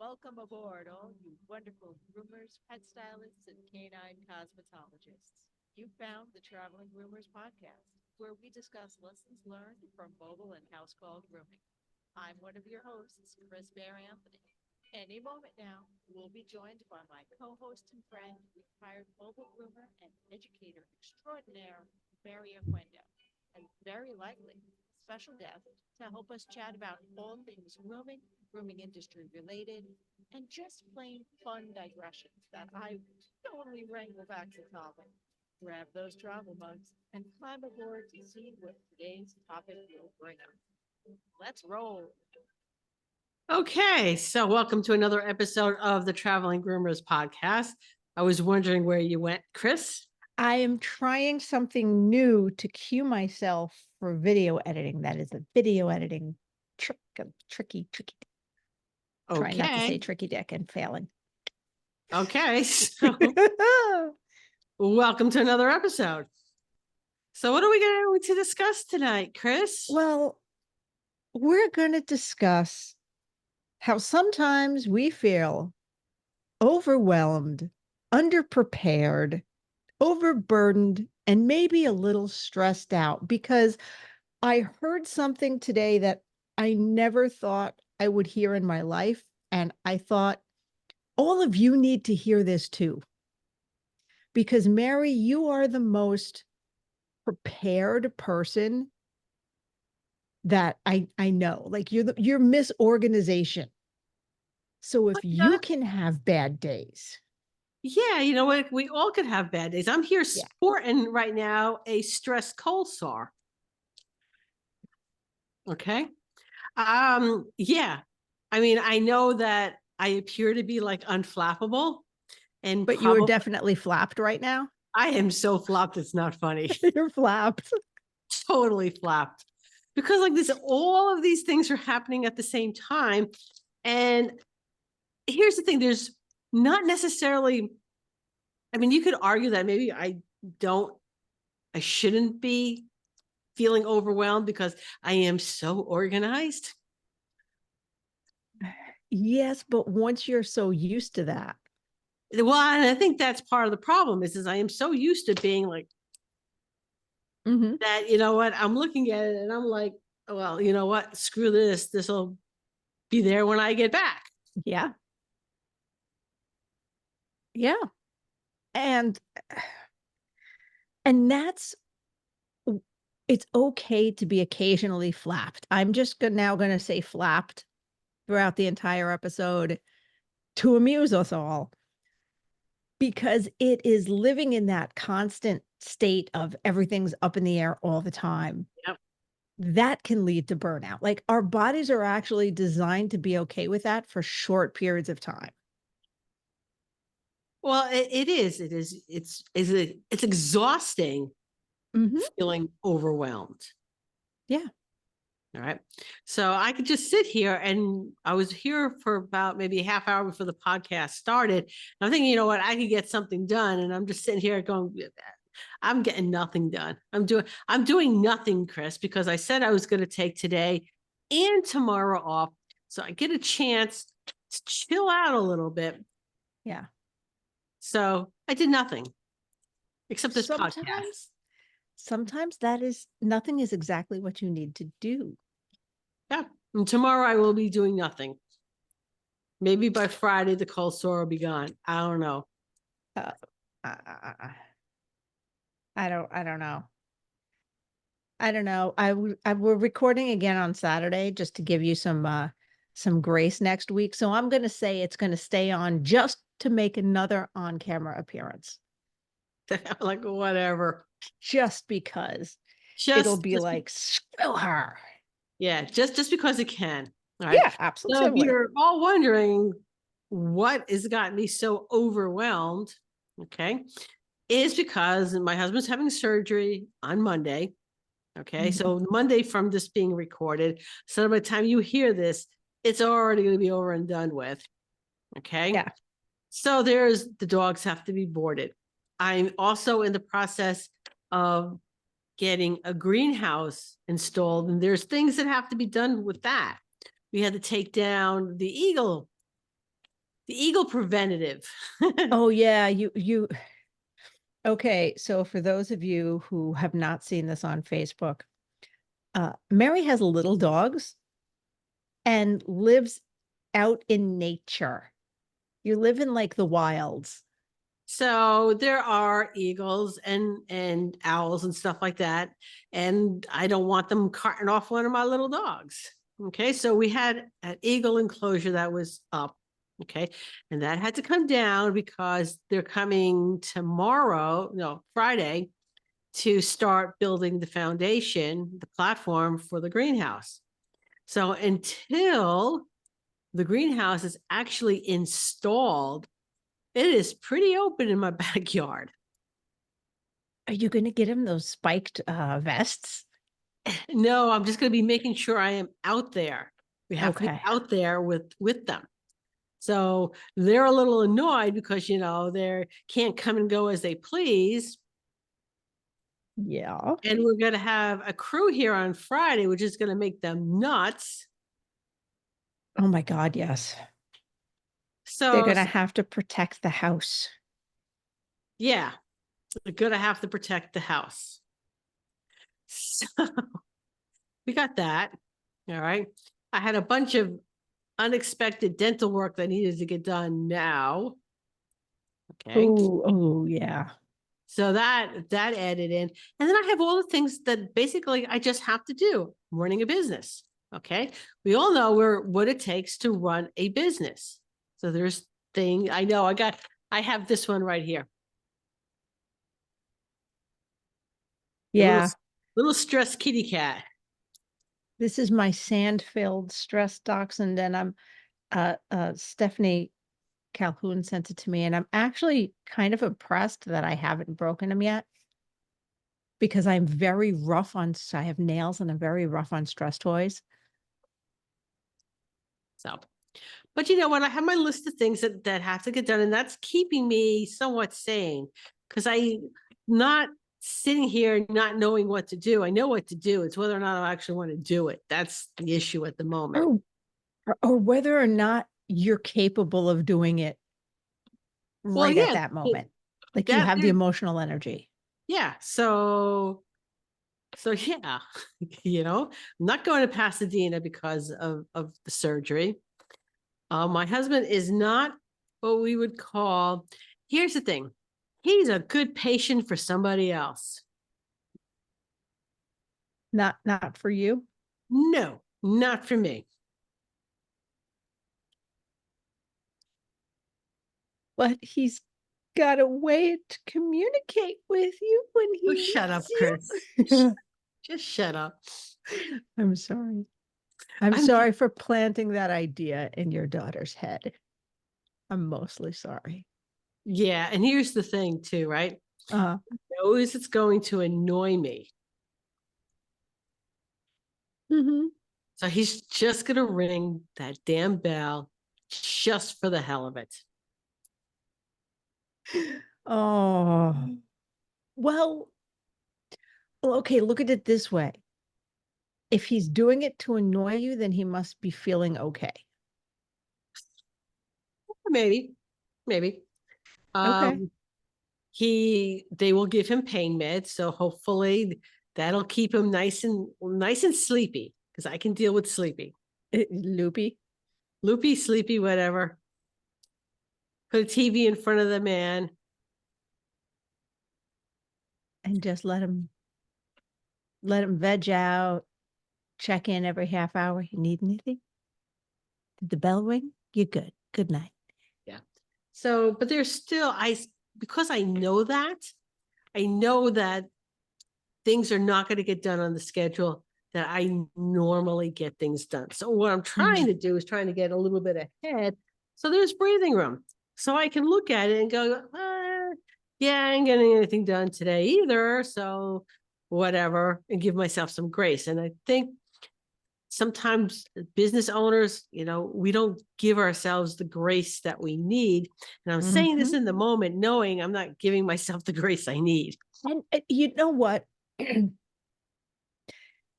Welcome aboard, all you wonderful groomers, pet stylists, and canine cosmetologists. You found the Traveling Groomers podcast, where we discuss lessons learned from mobile and house call grooming. I'm one of your hosts, Chris Bear Anthony. Any moment now, we'll be joined by my co host and friend, retired mobile groomer and educator extraordinaire, Mary Aquendo, and very likely special guest to help us chat about all things grooming, grooming industry related, and just plain fun digressions that I totally wrangle back to topic. Grab those travel mugs and climb aboard to see what today's topic will bring us. Let's roll. Okay, so welcome to another episode of the Traveling Groomers podcast. I was wondering where you went, Chris. I am trying something new to cue myself for video editing. That is a video editing tricky. Trying not to say Okay. tricky dick and failing. Okay, so welcome to another episode. So what are we going to discuss tonight, Chris? Well, we're going to discuss how sometimes we feel overwhelmed, underprepared, overburdened, and maybe a little stressed out because I heard something today that I never thought I would hear in my life. And I thought, all of you need to hear this too. Because Mary, you are the most prepared person that I know. Like you're Miss Organization. So if you can have bad days. Yeah, you know what? We all could have bad days. I'm here Yeah. sporting right now a stress cold sore. Okay. Yeah. I mean, I know that I appear to be like unflappable, and But you are definitely flapped right now. I am so flopped, it's not funny. You're flapped. Totally flapped. Because like this, all of these things are happening at the same time. And here's the thing, there's not necessarily, I mean, you could argue that maybe I shouldn't be feeling overwhelmed because I am so organized. Yes, but once you're so used to that. Well, and I think that's part of the problem is I am so used to being like that, you know what, I'm looking at it and I'm like, well, you know what, screw this. This will be there when I get back. Yeah. Yeah. And that's, it's okay to be occasionally flapped. I'm just now going to say flapped throughout the entire episode to amuse us all, because it is living in that constant state of everything's up in the air all the time. Yep. That can lead to burnout. Like our bodies are actually designed to be okay with that for short periods of time. Well, it is. It's exhausting feeling overwhelmed. Yeah. All right. So I could just sit here, and I was here for about maybe a half hour before the podcast started. And I'm thinking, you know what, I could get something done. And I'm just sitting here going, I'm getting nothing done. I'm doing nothing, Chris, because I said I was going to take today and tomorrow off. So I get a chance to chill out a little bit. Yeah. So I did nothing except this podcast. Sometimes that is nothing is exactly what you need to do. Yeah. And tomorrow I will be doing nothing. Maybe by Friday, the cold sore will be gone. I don't know. I don't know. We're recording again on Saturday just to give you some grace next week. So I'm going to say it's going to stay on just to make another on-camera appearance. Like whatever. Just because it'll be like, screw her. Yeah, just because it can. All right? Yeah, absolutely. So if you're all wondering what has got me so overwhelmed, okay, is because my husband's having surgery on Monday. Okay, so Monday from this being recorded. So by the time you hear this, it's already going to be over and done with. Okay. Yeah. So the dogs have to be boarded. I'm also in the process of getting a greenhouse installed, and there's things that have to be done with that. We had to take down the eagle The Eagle Preventative. Oh yeah, okay, so for those of you who have not seen this on Facebook, Mary has little dogs and lives out in nature. You live in like the wilds. So there are eagles and owls and stuff like that, and I don't want them carting off one of my little dogs. Okay, so we had an eagle enclosure that was up. Okay, and that had to come down because they're coming tomorrow, no, Friday, to start building the foundation, the platform for the greenhouse. So until the greenhouse is actually installed, it is pretty open in my backyard. Are you going to get him those spiked vests? No, I'm just going to be making sure I am out there. We have to be Okay. out there with them. So they're a little annoyed because, they can't come and go as they please. Yeah. And we're going to have a crew here on Friday, which is going to make them nuts. Oh my God, yes. They're So, going to have to protect the house. yeah, we're going to have to protect the house. So we got that. All right. I had a bunch of unexpected dental work that needed to get done now. Okay. Oh, yeah. So that added in. And then I have all the things that basically I just have to do. I'm running a business. Okay. We all know what it takes to run a business. So there's I have this one right here. Yeah. Little stressed kitty cat. This is my sand-filled stress dachshund, and Stephanie Calhoun sent it to me, and I'm actually kind of impressed that I haven't broken him yet because I have nails and I'm very rough on stress toys. So, but you know what? I have my list of things that have to get done, and that's keeping me somewhat sane because I'm not sitting here not knowing what to do. I know what to do. It's whether or not I actually want to do it. That's the issue at the moment. Or whether or not you're capable of doing it Well, right at yeah, that moment. Like you that have the emotional energy. yeah. So yeah, I'm not going to Pasadena because of the surgery. My husband is not what we would call. Here's the thing: he's a good patient for somebody else. Not for you. No, not for me. But he's got a way to communicate with you when he Oh, shut up, needs Chris. you. Just shut up. I'm sorry. I'm sorry for planting that idea in your daughter's head. I'm mostly sorry. Yeah, and here's the thing too, right? Uh, He knows it's going to annoy me. mhm. So he's just going to ring that damn bell just for the hell of it. Oh, well, okay, look at it this way. If he's doing it to annoy you, then he must be feeling okay. Maybe, maybe. Okay. They will give him pain meds, so hopefully that'll keep him nice and sleepy because I can deal with sleepy. Loopy. Loopy, sleepy, whatever. Put a TV in front of the man. And just let him veg out, check in every half hour. You need anything? Did the bell ring? You're good. Good night. Yeah. So, but there's still, because I know that things are not going to get done on the schedule that I normally get things done. So what I'm trying to do is trying to get a little bit ahead. So there's breathing room. So I can look at it and go, yeah, I ain't getting anything done today either. So whatever, and give myself some grace. And I think sometimes business owners, we don't give ourselves the grace that we need. And I'm saying this in the moment, knowing I'm not giving myself the grace I need. And you know what?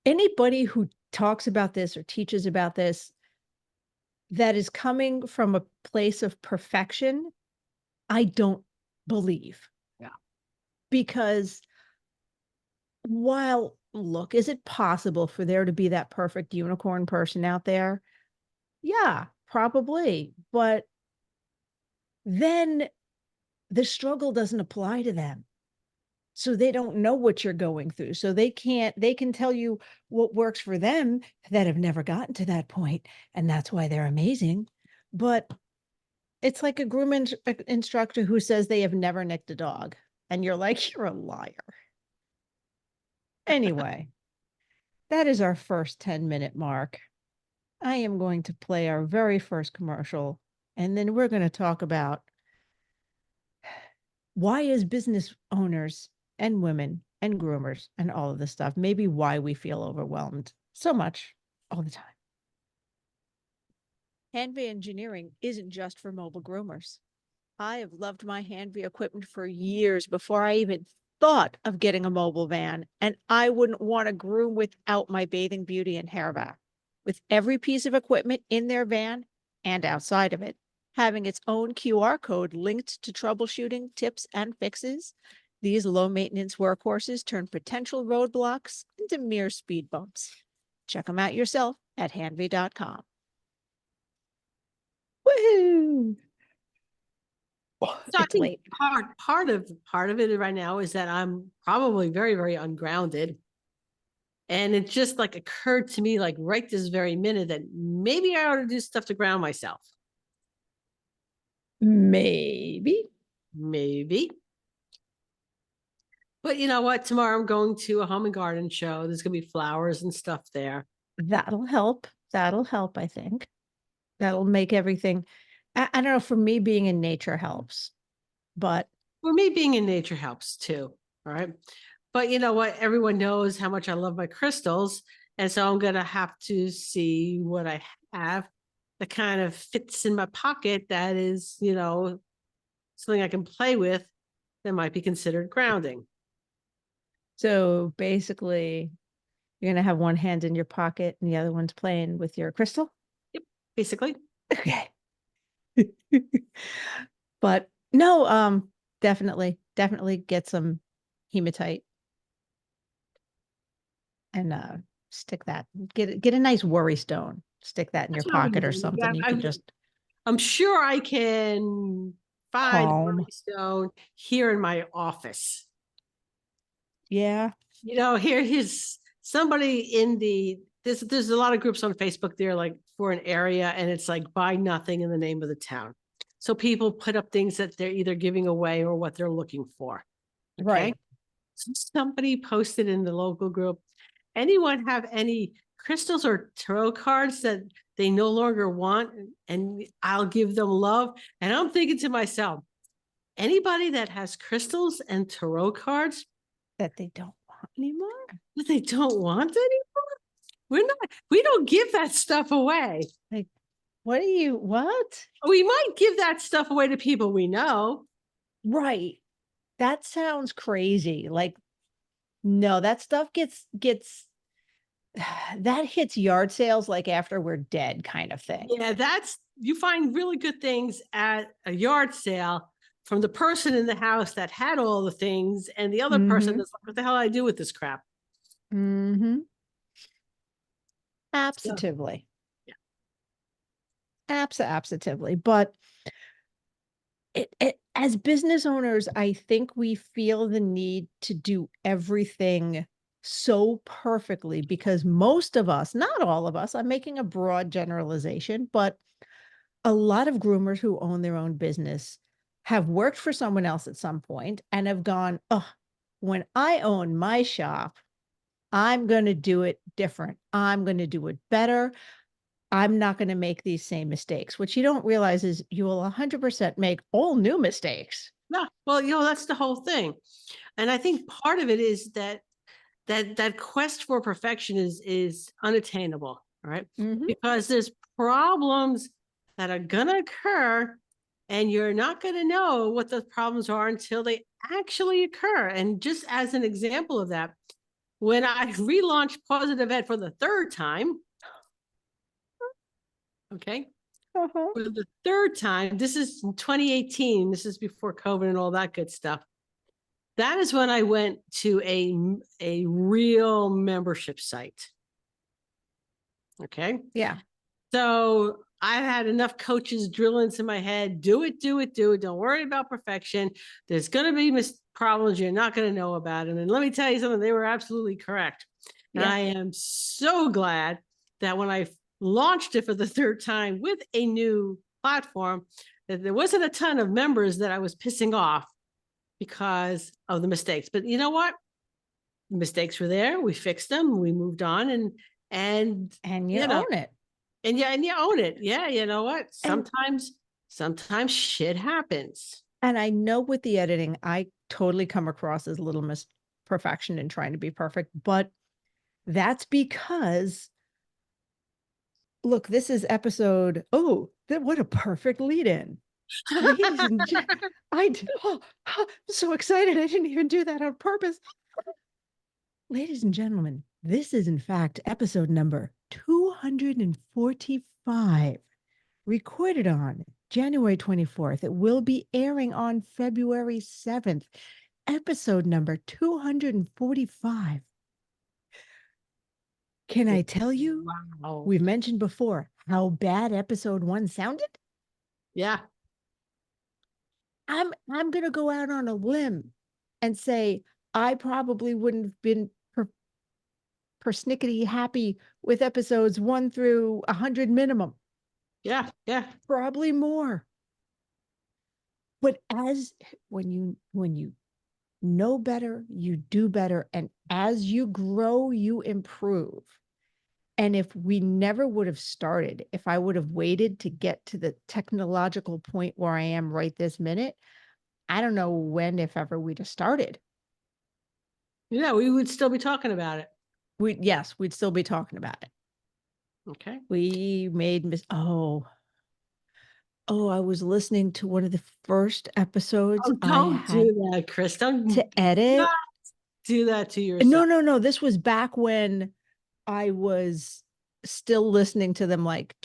Anybody who talks about this or teaches about this that is coming from a place of perfection, I don't believe. Yeah. Because while, look, is it possible for there to be that perfect unicorn person out there? Yeah, probably. But then the struggle doesn't apply to them. So they don't know what you're going through. So they can tell you what works for them that have never gotten to that point, and that's why they're amazing. But it's like a instructor who says they have never nicked a dog, and you're like, you're a liar. Anyway, that is our first 10-minute mark. I am going to play our very first commercial, and then we're going to talk about why as business owners and women and groomers and all of this stuff, maybe why we feel overwhelmed so much all the time. Hanvey Engineering isn't just for mobile groomers. I have loved my Hanvey equipment for years before I even thought of getting a mobile van, and I wouldn't want to groom without my bathing beauty and hair vac. With every piece of equipment in their van and outside of it, having its own QR code linked to troubleshooting tips and fixes, these low-maintenance workhorses turn potential roadblocks into mere speed bumps. Check them out yourself at hanvey.com. Woohoo! So I It's think late. part of it right now is that I'm probably very, very ungrounded. And it just like occurred to me like right this very minute that maybe I ought to do stuff to ground myself. Maybe. Maybe. But you know what? Tomorrow I'm going to a home and garden show. There's going to be flowers and stuff there. That'll help. That'll help, I think. That'll make everything. I don't know, for me, being in nature helps, but For me, being in nature helps too. All right. But you know what? Everyone knows how much I love my crystals. And so I'm going to have to see what I have that kind of fits in my pocket that is, you know, something I can play with that might be considered grounding. so basically, you're going to have one hand in your pocket and the other one's playing with your crystal. Yep. Basically. Okay. But no, definitely get some hematite and stick that, get a nice worry stone, stick that in your That's what I'm pocket gonna or do. something. You can just I'm sure I can find a calm. worry stone here in my office. Yeah. You know, here's somebody in there's a lot of groups on Facebook there like for an area, and it's like buy nothing in the name of the town. So people put up things that they're either giving away or what they're looking for. Okay. Right. So somebody posted in the local group, anyone have any crystals or tarot cards that they no longer want and I'll give them love? And I'm thinking to myself, anybody that has crystals and tarot cards That they don't want anymore. that they don't want anymore, we don't give that stuff away. Like, what? We might give that stuff away to people we know. Right. That sounds crazy. Like, no, that stuff gets that hits yard sales like after we're dead kind of thing. Yeah, you find really good things at a yard sale from the person in the house that had all the things, and the other person that's like, what the hell do I do with this crap? Mm-hmm. So, Absolutely. yeah. Absolutely. But it as business owners, I think we feel the need to do everything so perfectly because most of us, not all of us, I'm making a broad generalization, but a lot of groomers who own their own business have worked for someone else at some point and have gone, oh, when I own my shop, I'm going to do it different. I'm going to do it better. I'm not going to make these same mistakes. What you don't realize is you will 100% make all new mistakes. Yeah, well, you know, that's the whole thing. And I think part of it is that quest for perfection is unattainable, right? Mhm. Because there's problems that are gonna occur, and you're not gonna know what those problems are until they actually occur. And just as an example of that, when I relaunched Positive Ed for the third time, okay, Uh-huh. For the third time, this is in 2018. This is before COVID and all that good stuff. That is when I went to a real membership site. Okay. Yeah. So I've had enough coaches drill into my head, do it, do it, do it. Don't worry about perfection. There's going to be problems you're not going to know about. And let me tell you something, they were absolutely correct. And Yeah. I am so glad that when I launched it for the third time with a new platform, that there wasn't a ton of members that I was pissing off because of the mistakes. But you know what? The mistakes were there. We fixed them. We moved on, and And you you know, own it. and you own it. Yeah, you know what? And Sometimes shit happens. and I know with the editing, I totally come across as little miss perfection and trying to be perfect, but that's because look, this is episode what a perfect lead in. Ladies and I'm so excited. I didn't even do that on purpose. Ladies and gentlemen, this is in fact episode number 245, recorded on January 24th. It will be airing on February 7th, episode number 245. Can I tell you, Wow. we've mentioned before how bad episode 1 sounded? Yeah. I'm going to go out on a limb and say I probably wouldn't have been persnickety happy with episodes 1 through 100 minimum. Yeah. Yeah. Probably more. But when you know better, you do better, and as you grow, you improve. And if we never would have started, if I would have waited to get to the technological point where I am right this minute, I don't know when, if ever, we'd have started. Yeah. We would still be talking about it. We'd still be talking about it. Okay. We made I was listening to one of the first episodes Oh, I don't had do that, Chris. Don't to edit. do that to yourself. No. This was back when I was still listening to them, like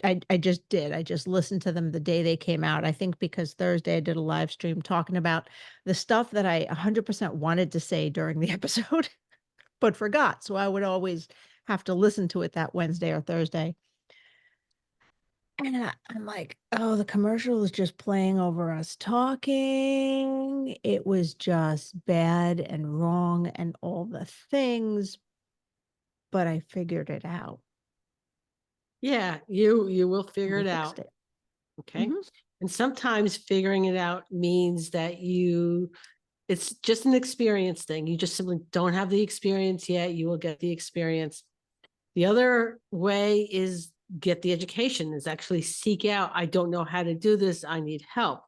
I just listened to them the day they came out. I think because Thursday I did a live stream talking about the stuff that I 100% wanted to say during the episode, but forgot. So I would always have to listen to it that Wednesday or Thursday. And I'm like, oh, the commercial is just playing over us talking. It was just bad and wrong and all the things, but I figured it out. Yeah, you will figure We it fixed out. it. Okay. Mhm. And sometimes figuring it out means that it's just an experience thing. You just simply don't have the experience yet. You will get the experience. The other way is get the education, is actually seek out. I don't know how to do this. I need help.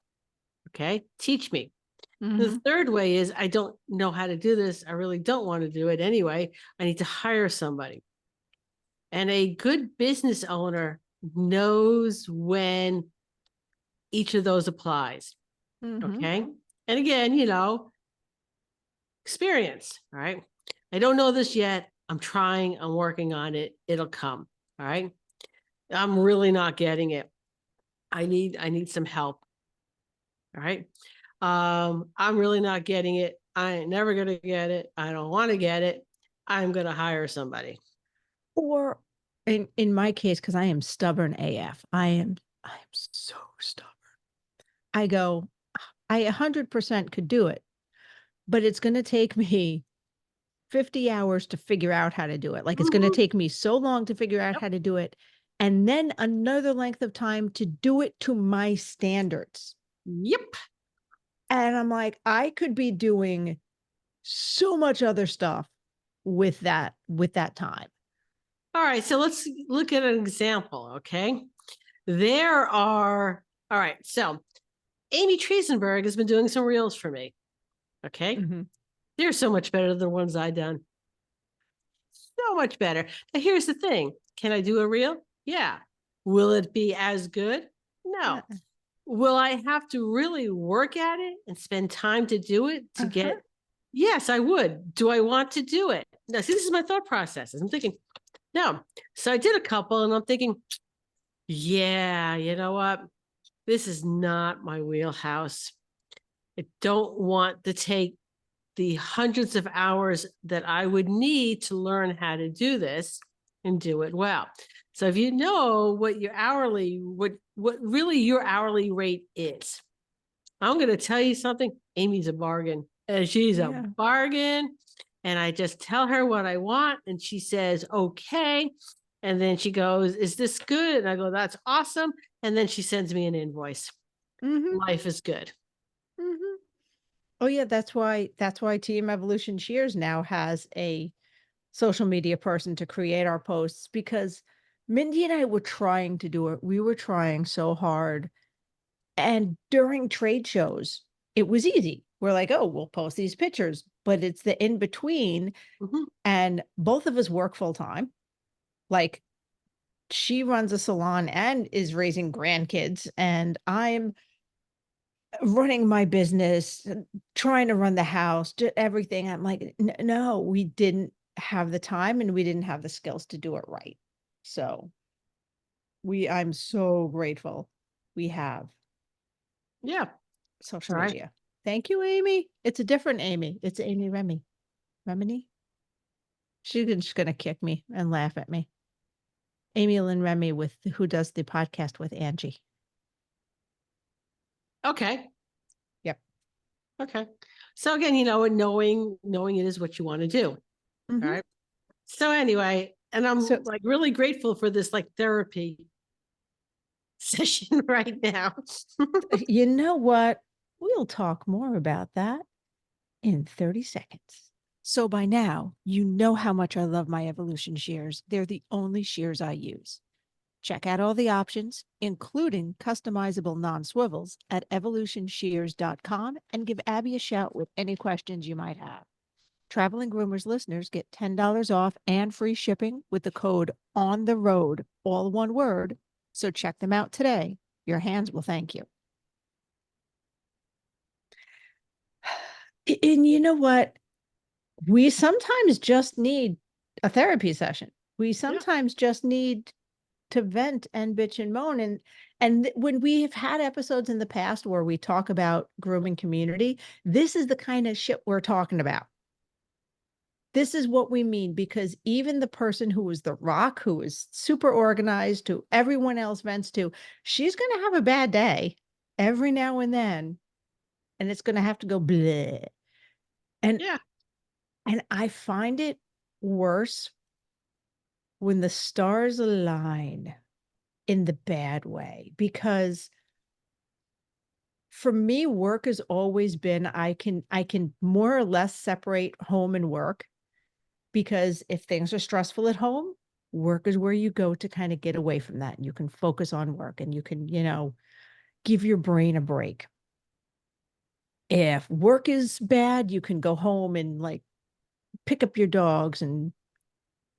Okay. Teach me. The Mhm. third way is I don't know how to do this. I really don't want to do it anyway. I need to hire somebody. And a good business owner knows when each of those applies. Mhm. Okay. And again, experience. All right. I don't know this yet. I'm trying. I'm working on it. It'll come. All right. I'm really not getting it. I need some help. All right. I'm really not getting it. I ain't never gonna get it. I don't want to get it. I'm gonna hire somebody. Or in my case, because I am stubborn AF. I'm so stubborn. I go, I 100% could do it, but it's going to take me 50 hours to figure out how to do it. Like it's going to Mhm. take me so long to figure out Yep. how to do it. And then another length of time to do it to my standards. Yep. And I'm like, I could be doing so much other stuff with that time. All right. So let's look at an example. Okay. All right. So Amy Triesenberg has been doing some reels for me. Okay. Mhm. They're so much better than the ones I done. So much better. Now, here's the thing. Can I do a reel? Yeah. Will it be as good? No. Will I have to really work at it and spend time to do it to get? Yes, I would. Do I want to do it? Now, see, this is my thought process. I'm thinking, no. So I did a couple and I'm thinking, Yeah, you know what? This is not my wheelhouse. I don't want to take the hundreds of hours that I would need to learn how to do this and do it well. So if you know what your hourly, what really your hourly rate is, I'm going to tell you something. Amy's a bargain. And she's a Yeah. bargain. And I just tell her what I want. And she says, okay. And then she goes, is this good? And I go, that's awesome. And then she sends me an invoice. Mm-hmm. Life is good. Mm-hmm. Oh yeah, that's why Team Evolution Cheers now has a social media person to create our posts, because Mindy and I were trying to do it. We were trying so hard. And during trade shows, it was easy. We're like, oh, we'll post these pictures, but it's the in between. Mhm. And both of us work full time. Like, she runs a salon and is raising grandkids, and I'm running my business, trying to run the house, everything. I'm like, no, we didn't have the time and we didn't have the skills to do it right. So I'm so grateful we have Yeah. social All right. media. Thank you, Amy. It's a different Amy. It's Amy Remy. Remini? She's just gonna kick me and laugh at me. Amy Lynn Remy, who does the podcast with Angie. Okay. Yep. Okay. So again, knowing it is what you want to do. Mhm. All right. So anyway, and I'm So like really grateful for this like therapy session right now. you know what? We'll talk more about that in 30 seconds. So by now, you know how much I love my Evolution shears. They're the only shears I use. Check out all the options, including customizable non-swivels, at evolutionshears.com, and give Abby a shout with any questions you might have. Traveling Groomers listeners get $10 off and free shipping with the code on the road, all one word. So check them out today. Your hands will thank you. And you know what? We sometimes just need a therapy session. We Yeah. sometimes just need to vent and bitch and moan. And when we have had episodes in the past where we talk about grooming community, this is the kind of shit we're talking about. This is what we mean, because even the person who is the rock, who is super organized, who everyone else vents to, she's going to have a bad day every now and then, and it's going to have to go bleh. And Yeah. and I find it worse when the stars align in the bad way, because for me, work has always been, I can more or less separate home and work, because if things are stressful at home, work is where you go to kind of get away from that. And you can focus on work and you can, give your brain a break. If work is bad, you can go home and like pick up your dogs and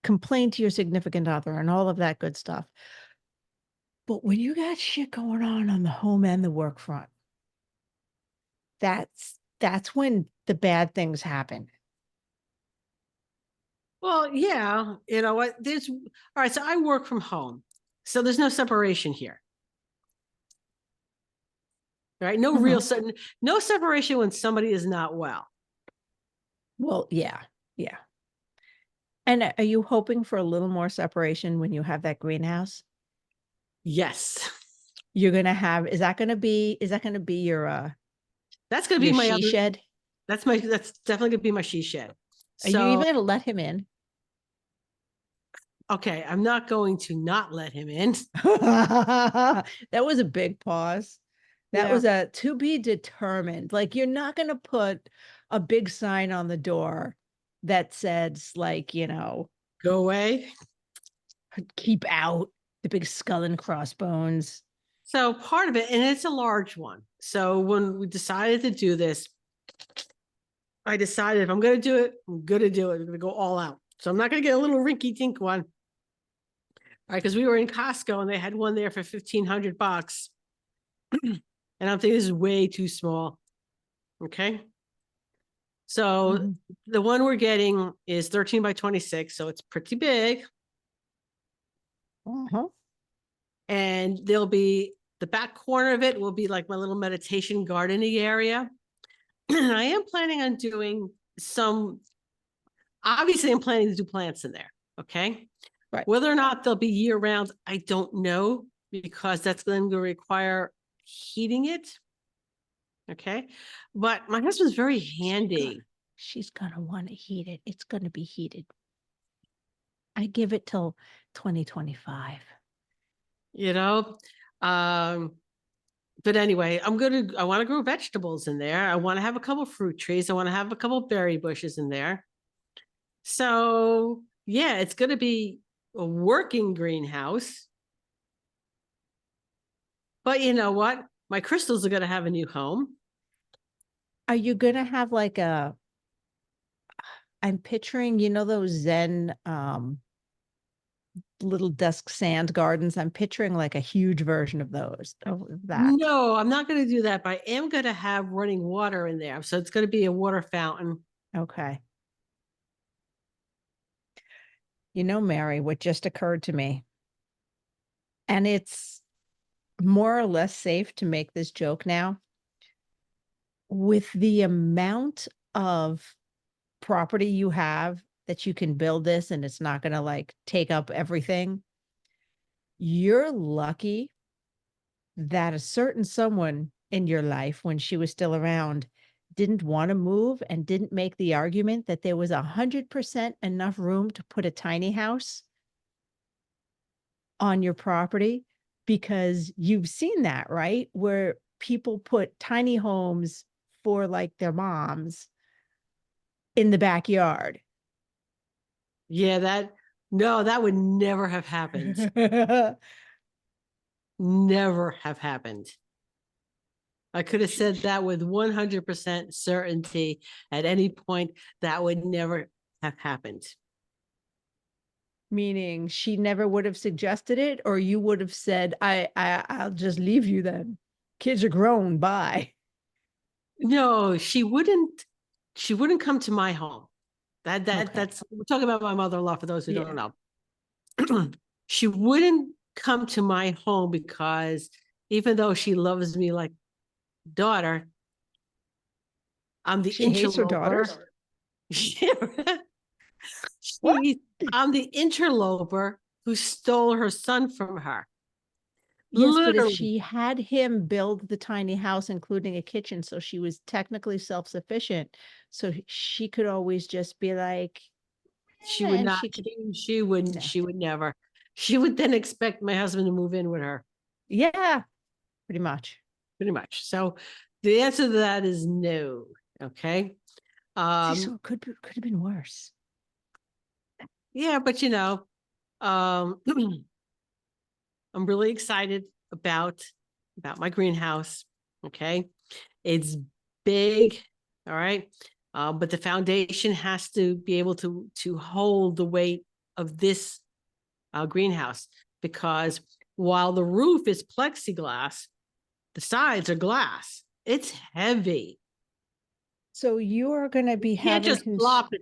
complain to your significant other and all of that good stuff. But when you got shit going on the home and the work front, that's when the bad things happen. Well, yeah. You know what? All right. So I work from home. So there's no separation here. Right. No real no separation when somebody is not well. Well, yeah. Yeah. And are you hoping for a little more separation when you have that greenhouse? Yes. You're gonna have, is that gonna be your That's gonna be your my she other shed? that's definitely gonna be my she shed. Are you even So gonna let him in? okay, I'm not going to not let him in. That was a big pause. That Yeah. was a to be determined. Like, you're not gonna put a big sign on the door that says, like, Go away. keep out, the big skull and crossbones. So part of it, and it's a large one. So when we decided to do this, I decided if I'm going to do it, I'm going to do it. I'm going to go all out. So I'm not going to get a little rinky dink one. All right. Cause we were in Costco and they had one there for $1,500. And I'm thinking this is way too small. Okay. So Mhm. the one we're getting is 13 by 26. So it's pretty big. Uh-huh. And there'll be the back corner of it will be like my little meditation gardening area. And I am planning on doing obviously I'm planning to do plants in there. Okay. Right. Whether or not they'll be year round, I don't know, because that's going to require heating it. Okay. But my husband's very handy. She's gonna want to heat it. It's gonna be heated. I give it till 2025. You know, but anyway, I want to grow vegetables in there. I want to have a couple fruit trees. I want to have a couple berry bushes in there. So yeah, it's going to be a working greenhouse. But you know what? My crystals are going to have a new home. Are you gonna have like I'm picturing, those Zen little desk sand gardens. I'm picturing like a huge version of that. No, I'm not going to do that, but I am going to have running water in there. So it's going to be a water fountain. Okay. Mary, what just occurred to me, and it's more or less safe to make this joke now, with the amount of property you have that you can build this and it's not going to like take up everything. You're lucky that a certain someone in your life, when she was still around, didn't want to move and didn't make the argument that there was 100% enough room to put a tiny house on your property, because you've seen that, right? Where people put tiny homes for like their moms in the backyard. Yeah, that would never have happened. Never have happened. I could have said that with 100% certainty at any point. That would never have happened. Meaning she never would have suggested it, or you would have said, I'll just leave you then. Kids are grown, bye. No, she wouldn't come to my home. Okay. That's, we're talking about my mother-in-law, for those who Yeah. don't know. She wouldn't come to my home because even though she loves me like daughter, I'm the She hates her daughters. What? I'm the interloper who stole her son from her. Yes, but if Literally. she had him build the tiny house, including a kitchen, so she was technically self-sufficient, so she could always just be like, She would and not, she could, she wouldn't, No. she would never. She would then expect my husband to move in with her, yeah, pretty much. pretty much. So the answer to that is no. Okay. See, so it could have been worse. Yeah, but I'm really excited about my greenhouse. Okay. It's big. All right. But the foundation has to be able to hold the weight of this greenhouse, because while the roof is plexiglass, the sides are glass. It's heavy. So you are going to be You can't having just plop it.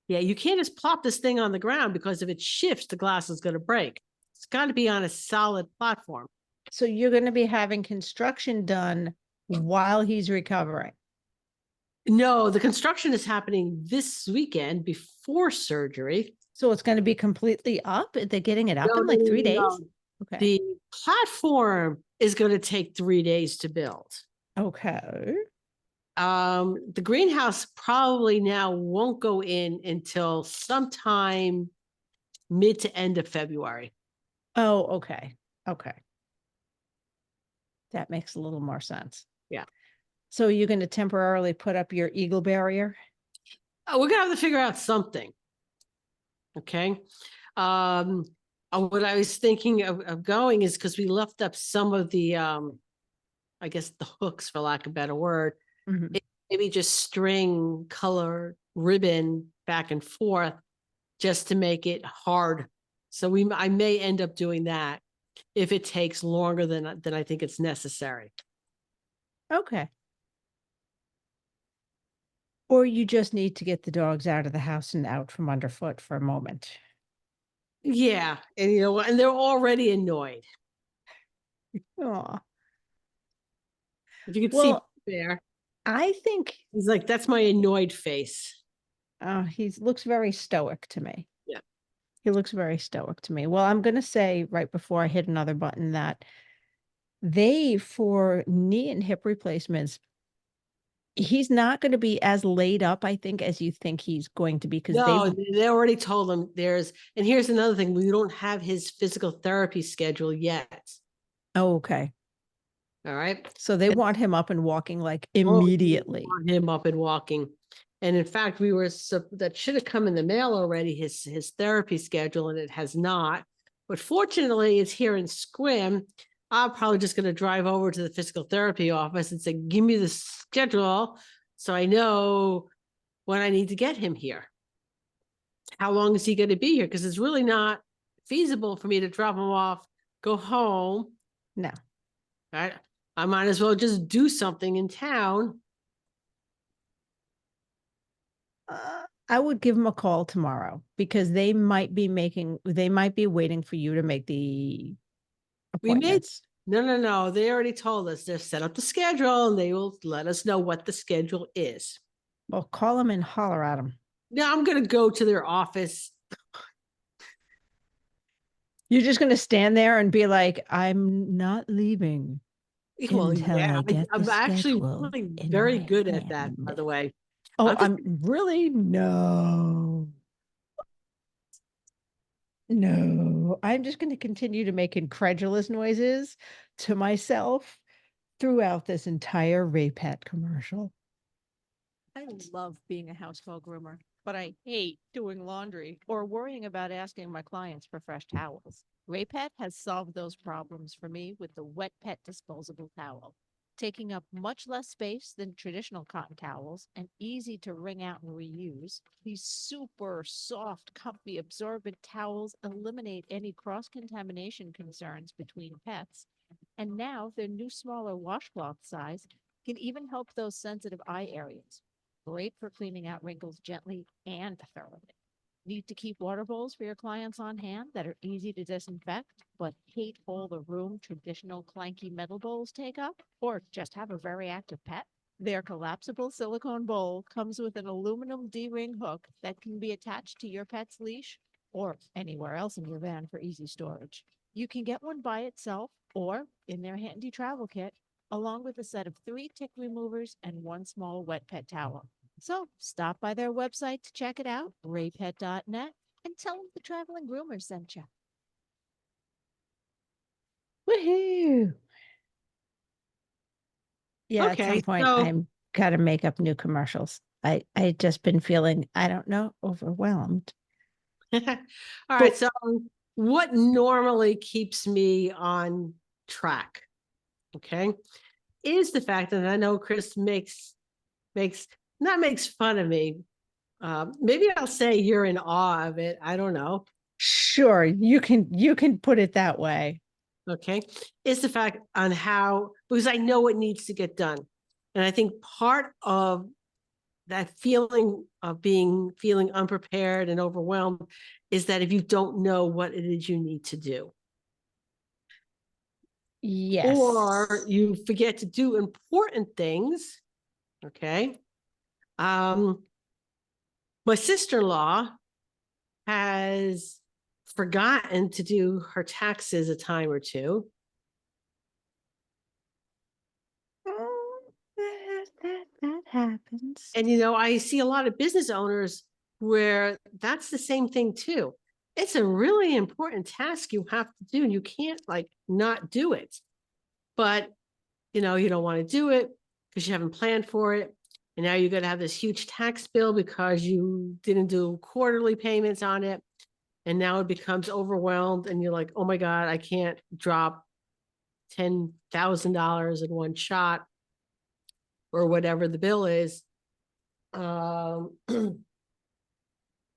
Yeah, you can't just plop this thing on the ground, because if it shifts, the glass is going to break. It's got to be on a solid platform. So you're going to be having construction done while he's recovering. No, the construction is happening this weekend before surgery. So it's going to be completely up. They're getting it up in like 3 days. Okay. The platform is going to take 3 days to build. Okay. The greenhouse probably now won't go in until sometime mid to end of February. Oh, okay. Okay. That makes a little more sense. Yeah. So you're going to temporarily put up your eagle barrier? We're gonna have to figure out something. Okay. What I was thinking of going is, because we left up some of the I guess the hooks, for lack of a better word. Mhm. Maybe just string color ribbon back and forth just to make it hard. So I may end up doing that if it takes longer than I think it's necessary. Okay. Or you just need to get the dogs out of the house and out from underfoot for a moment. Yeah, and and they're already annoyed. Aw. If you could see Well, there, I think he's like, that's my annoyed face. he looks very stoic to me. Yeah. He looks very stoic to me. Well, I'm going to say right before I hit another button that for knee and hip replacements, he's not going to be as laid up, I think, as you think he's going to be because No, they already told him and here's another thing, we don't have his physical therapy schedule yet. oh, okay. All right. So they And want him up and walking like they immediately. want him up and walking. And in fact, that should have come in the mail already, his therapy schedule, and it has not. But fortunately, it's here in Squim. I'm probably just going to drive over to the physical therapy office and say, give me the schedule so I know when I need to get him here. How long is he going to be here? Because it's really not feasible for me to drop him off, go home. No. Right? I might as well just do something in town. I would give them a call tomorrow because they might be waiting for you to make the We made appointments. no. They already told us they'll set up the schedule and they will let us know what the schedule is. Well, call them and holler at them. Now I'm going to go to their office. You're just going to stand there and be like, I'm not leaving Well, until yeah, I get the I'm actually schedule really in very my good at that, by hand. the way. Oh, I'm I'm really no. No, I'm just going to continue to make incredulous noises to myself throughout this entire Ray Pet commercial. I love being a household groomer, but I hate doing laundry or worrying about asking my clients for fresh towels. Raypet has solved those problems for me with the Wet Pet disposable towel, taking up much less space than traditional cotton towels and easy to wring out and reuse. These super soft, comfy, absorbent towels eliminate any cross-contamination concerns between pets. And now their new smaller washcloth size can even help those sensitive eye areas. Great for cleaning out wrinkles gently and thoroughly. Need to keep water bowls for your clients on hand that are easy to disinfect, but hate all the room traditional clanky metal bowls take up? Or just have a very active pet? Their collapsible silicone bowl comes with an aluminum D-ring hook that can be attached to your pet's leash or anywhere else in your van for easy storage. You can get one by itself or in their handy travel kit, along with a set of 3 tick removers and 1 small wet pet towel. So stop by their website to check it out, raypet.net, and tell them the traveling groomer sent you. Woohoo! Yeah, at some okay. point So, I'm got to make up new commercials. I just been feeling, I don't know, overwhelmed. all right. But So, what normally keeps me on track? Okay, is the fact that I know Chris makes not makes fun of me. Maybe I'll say you're in awe of it. I don't know. sure, you can put it that way. Okay. Is the fact on how, because I know it needs to get done. And I think part of that feeling of feeling unprepared and overwhelmed is that if you don't know what it is you need to do, or Yes. you forget to do important things. Okay. My sister-in-law has forgotten to do her taxes a time or two. Oh, that happens. And, I see a lot of business owners where that's the same thing too. It's a really important task you have to do, and you can't not do it. But, you don't want to do it because you haven't planned for it. And now you're going to have this huge tax bill because you didn't do quarterly payments on it. And now it becomes overwhelmed and you're like, oh my God, I can't drop $10,000 in one shot or whatever the bill is.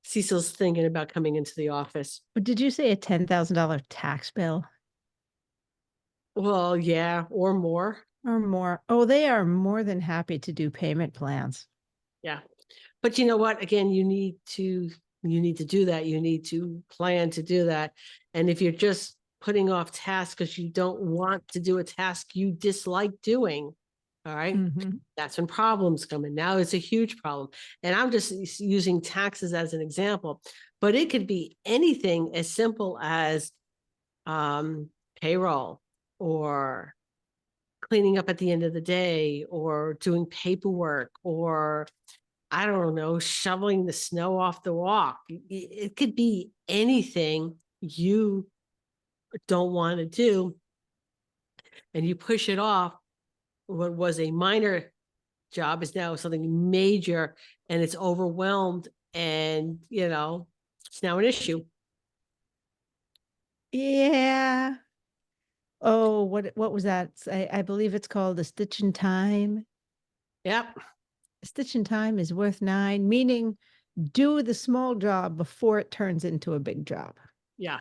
Cecil's thinking about coming into the office. But did you say a $10,000 tax bill Well, yeah, or more. or more? Oh, they are more than happy to do payment plans. Yeah. But you know what? Again, you need to do that. You need to plan to do that. And if you're just putting off tasks because you don't want to do a task you dislike doing. All right. Mhm. That's when problems come in. Now it's a huge problem. And I'm just using taxes as an example, but it could be anything as simple as payroll or cleaning up at the end of the day or doing paperwork or I don't know, shoveling the snow off the walk. It could be anything you don't want to do and you push it off. What was a minor job is now something major and it's overwhelmed and, it's now an issue. Yeah. Oh, what was that? I believe it's called a stitch in time. Yep. A stitch in time is worth 9, meaning do the small job before it turns into a big job. Yeah.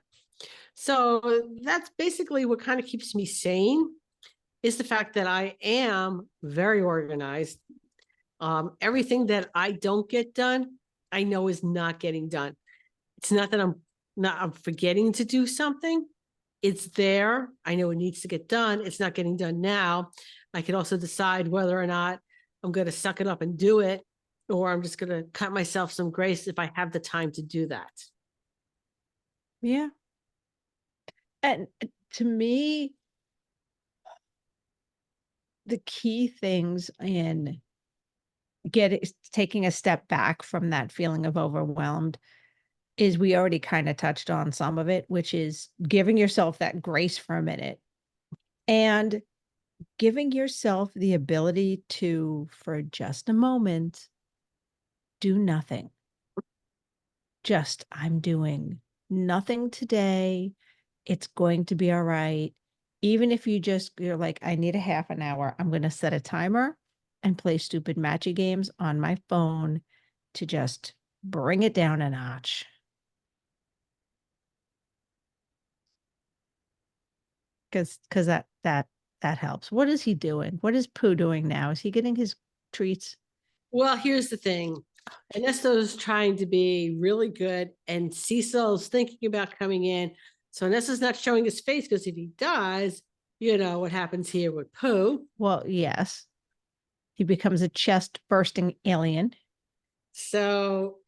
So that's basically what kind of keeps me sane is the fact that I am very organized. Everything that I don't get done, I know is not getting done. It's not that I'm forgetting to do something. It's there. I know it needs to get done. It's not getting done now. I can also decide whether or not I'm going to suck it up and do it, or I'm just going to cut myself some grace if I have the time to do that. Yeah. And to me, the key things in taking a step back from that feeling of overwhelmed is we already kind of touched on some of it, which is giving yourself that grace for a minute and giving yourself the ability to, for just a moment, do nothing. Just, I'm doing nothing today. It's going to be all right. Even if you're like, I need a half an hour, I'm going to set a timer and play stupid matchy games on my phone to just bring it down a notch. Because that helps. What is he doing? What is Pooh doing now? Is he getting his treats? Well, here's the thing. Ernesto's trying to be really good, and Cecil's thinking about coming in. So Ernesto's not showing his face because if he does, you know what happens here with Pooh. Well, yes. He becomes a chest bursting alien. So,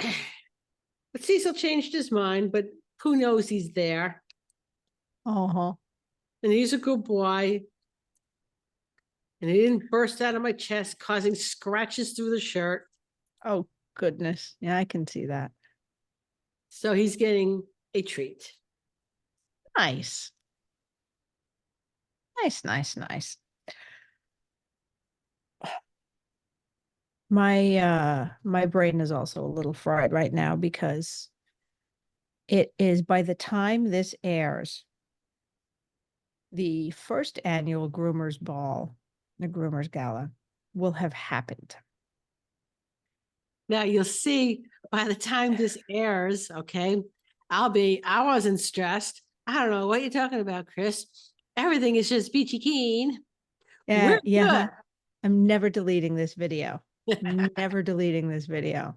but Cecil changed his mind, but Pooh knows he's there, Uh-huh. and he's a good boy. And he didn't burst out of my chest, causing scratches through the shirt. Oh, goodness. Yeah, I can see that. So he's getting a treat. Nice. Nice, nice, nice. My brain is also a little fried right now because it is by the time this airs, the first annual Groomers Ball, the Groomers Gala, will have happened. Now you'll see by the time this airs, okay, I wasn't stressed. I don't know what you're talking about, Chris. Everything is just peachy keen. We're Yeah. I'm never deleting this video. good. Never deleting this video.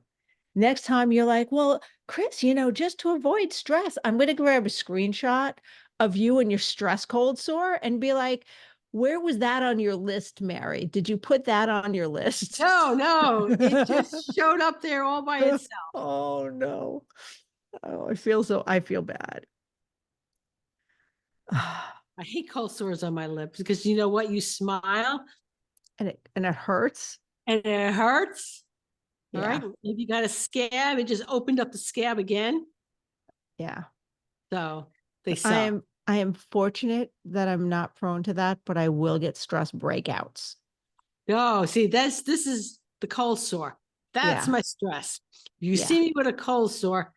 Next time you're like, well, Chris, just to avoid stress, I'm going to grab a screenshot of you and your stress cold sore and be like, where was that on your list, Mary? Did you put that on your list? No, it just showed up there all by itself. Oh, no. Oh, I feel bad. I hate cold sores on my lips because you know what? You smile And it hurts. and it hurts. All Yeah. right. If you got a scab, it just opened up the scab again. Yeah. So they I suck. am fortunate that I'm not prone to that, but I will get stress breakouts. No, see, this is the cold sore. That's Yeah. my stress. If you Yeah. see me with a cold sore,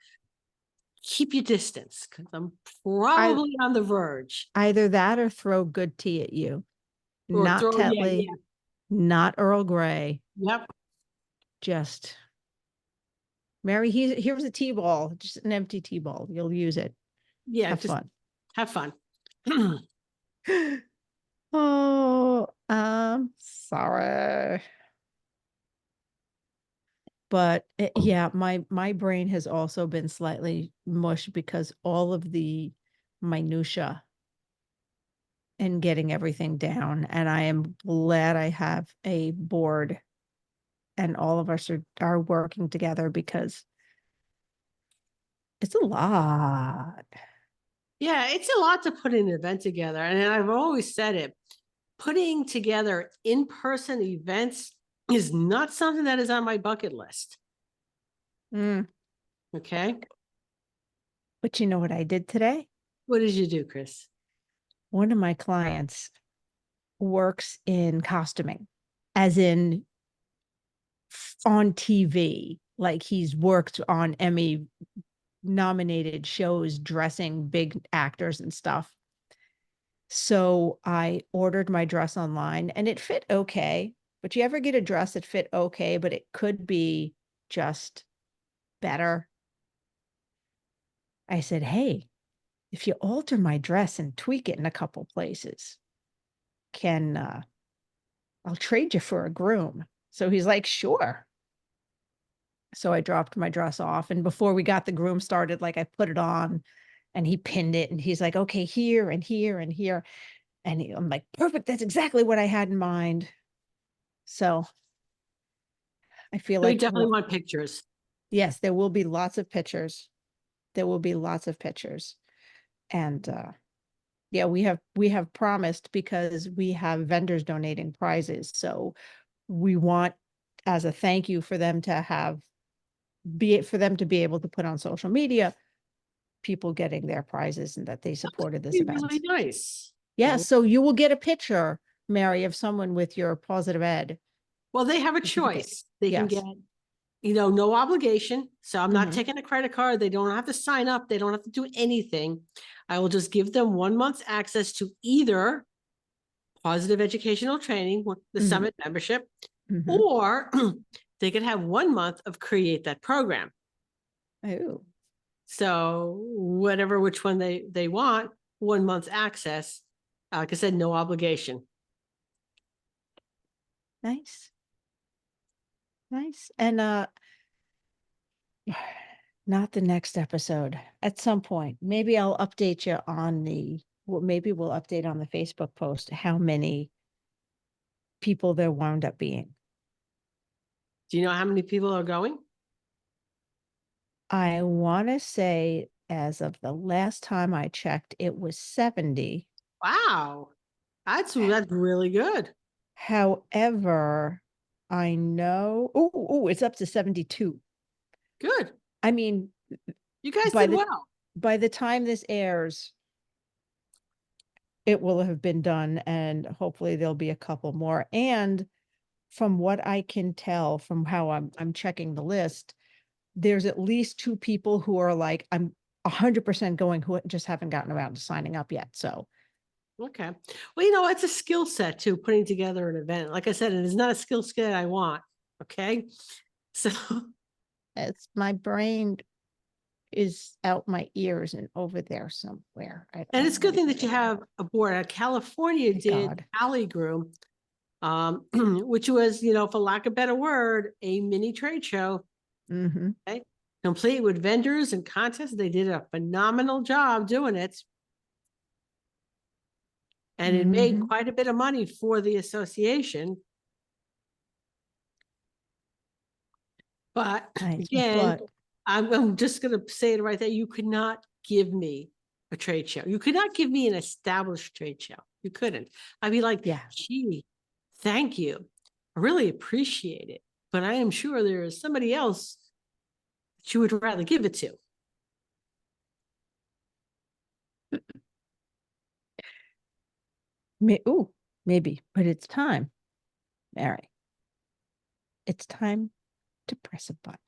keep your distance because I'm I probably on the verge. either that or throw good tea at you. Or Not throw, yeah, Tetley, not Earl Grey. yep. Just Mary, here's a tea ball, just an empty tea ball. You'll use it. Yeah, Have just fun. have fun. Oh, I'm sorry. But yeah, my brain has also been slightly mush because all of the minutia in getting everything down. And I am glad I have a board and all of us are working together because it's a lot. Yeah, it's a lot to put an event together. And I've always said it, putting together in-person events is not something that is on my bucket list. Mm. Okay. But you know what I did today? What did you do, Chris? One of my clients works in costuming, as in on TV. Like he's worked on Emmy nominated shows dressing big actors and stuff. So I ordered my dress online and it fit okay. But you ever get a dress that fit okay, but it could be just better? I said, hey, if you alter my dress and tweak it in a couple places, can I'll trade you for a groom. So he's like, sure. So I dropped my dress off. And before we got the groom started, like I put it on and he pinned it and he's like, okay, here and here and here. And I'm like, perfect. That's exactly what I had in mind. So I feel So you like, definitely well, want pictures. yes, there will be lots of pictures. There will be lots of pictures. And yeah, we have promised because we have vendors donating prizes. So we want as a thank you for them to for them to be able to put on social media people getting their prizes and that they supported this Be event. really nice. Yeah, so you will get a picture, Mary, of someone with your positive ed Well, they have a certificate. choice. They can Yes. get, no obligation. So I'm not Mhm. taking a credit card. They don't have to sign up. They don't have to do anything. I will just give them 1 month's access to either positive educational training, the Mhm. summit membership, Mhm. or they could have 1 month of create that program. Oh, So whatever, which one they want, 1 month's access. Like I said, no obligation. nice. Nice. And not the next episode. At some point, maybe I'll update you on maybe we'll update on the Facebook post how many people there wound up being. Do you know how many people are going? I want to say as of the last time I checked, it was 70. Wow. That's really good. However, I know, it's up to 72. Good. I mean, You guys by did the well. by the time this airs, it will have been done and hopefully there'll be a couple more. And from what I can tell from how I'm checking the list, there's at least two people who are like, I'm 100% going, who just haven't gotten around to signing up yet. So Okay. Well, it's a skill set too, putting together an event. Like I said, it is not a skill set I want. Okay. So, it's my brain is out my ears and over there somewhere. I and don't it's a know good thing where that you they are. have a board. California Thank did God. Alley Groom, which was, for lack of a better word, a mini trade show. Mm-hmm. Okay. Complete with vendors and contests. They did a phenomenal job doing it. And it made Mm-hmm. quite a bit of money for the association. But Nice. again, But I'm just going to say it right there. You could not give me a trade show. You could not give me an established trade show. You couldn't. I'd be like, yeah, gee, thank you. I really appreciate it. But I am sure there is somebody else that you would rather give it to. maybe, but it's time, Mary. It's time to press a button.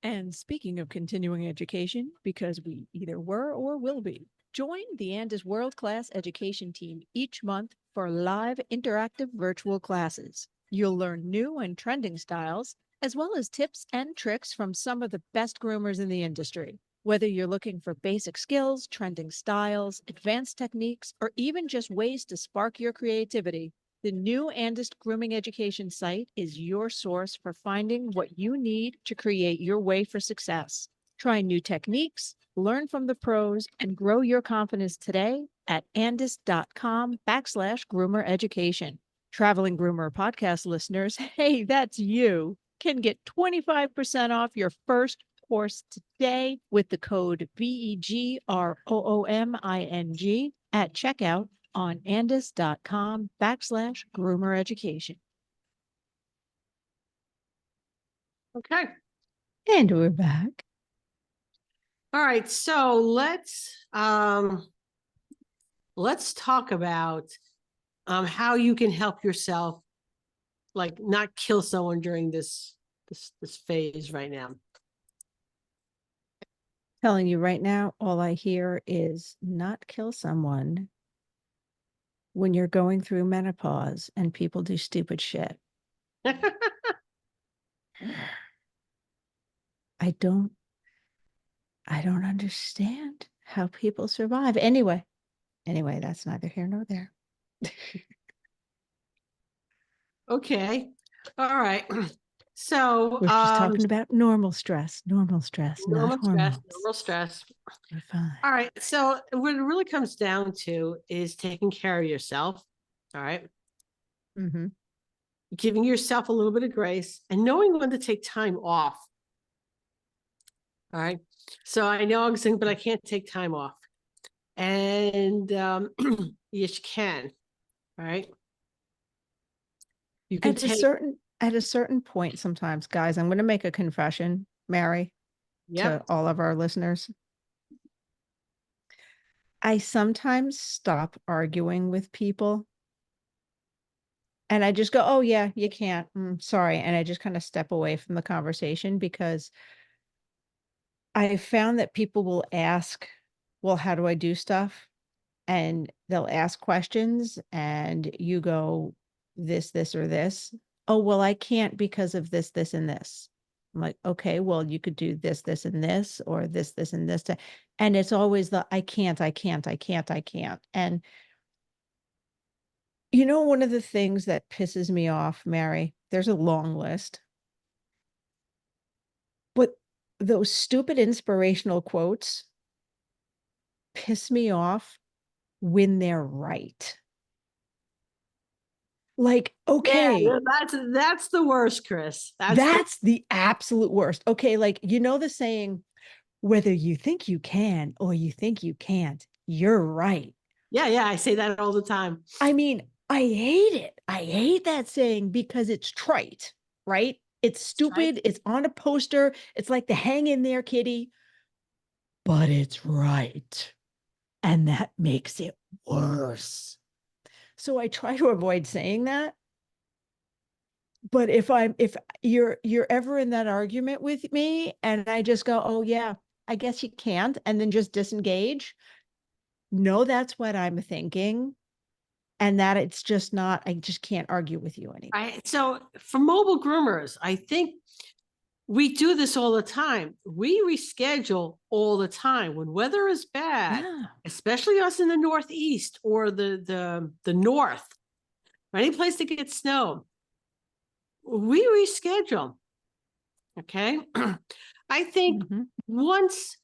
And speaking of continuing education, because we either were or will be, join the Andis World Class Education Team each month for live interactive virtual classes. You'll learn new and trending styles, as well as tips and tricks from some of the best groomers in the industry. Whether you're looking for basic skills, trending styles, advanced techniques, or even just ways to spark your creativity, the new Andis Grooming Education site is your source for finding what you need to create your way for success. Try new techniques, learn from the pros, and grow your confidence today at andis.com/groomer education. Traveling Groomer podcast listeners, hey, that's you, can get 25% off your first course today with the code BEGROOMING at checkout on andis.com/groomer education. Okay. And we're back. All right. So let's talk about how you can help yourself, like not kill someone during this phase right now. Telling you right now, all I hear is not kill someone when you're going through menopause and people do stupid shit. I don't understand how people survive. Anyway, that's neither here nor there. Okay. All right. So We're just talking about normal stress, not normal hormones. stress, normal stress. We're fine. All right. So what it really comes down to is taking care of yourself. All right. Mm-hmm. Giving yourself a little bit of grace and knowing when to take time off. All right. So I know I'm saying, but I can't take time off. And yes, you can. All right. You can At a certain point, sometimes, guys, I'm going to make a confession, Mary, yep. to all of our listeners. I sometimes stop arguing with people and I just go, oh, yeah, you can't. Sorry. And I just kind of step away from the conversation because I found that people will ask, well, how do I do stuff? And they'll ask questions and you go, this, or this. Oh, well, I can't because of this, and this. I'm like, okay, well, you could do this, and this, or this, and this. And it's always the I can't. And you know, one of the things that pisses me off, Mary, there's a long list, but those stupid inspirational quotes piss me off when they're right. Like, okay. Yeah, that's the worst, Chris. That's the absolute worst. Okay, like, you know the saying, whether you think you can or you think you can't, you're right. Yeah, I say that all the time. I mean, I hate it. I hate that saying because it's trite, right? It's stupid. Right. It's on a poster. It's like the hang in there, kitty. But it's right. And that makes it worse. So I try to avoid saying that. But if you're ever in that argument with me and I just go, oh yeah, I guess you can't, and then just disengage, no, that's what I'm thinking. And that it's just not, I just can't argue with you anymore. So for mobile groomers, I think we do this all the time. We reschedule all the time when weather is bad, Yeah. especially us in the Northeast or the North, or any place that gets snow. We reschedule. Okay. I think Mhm. once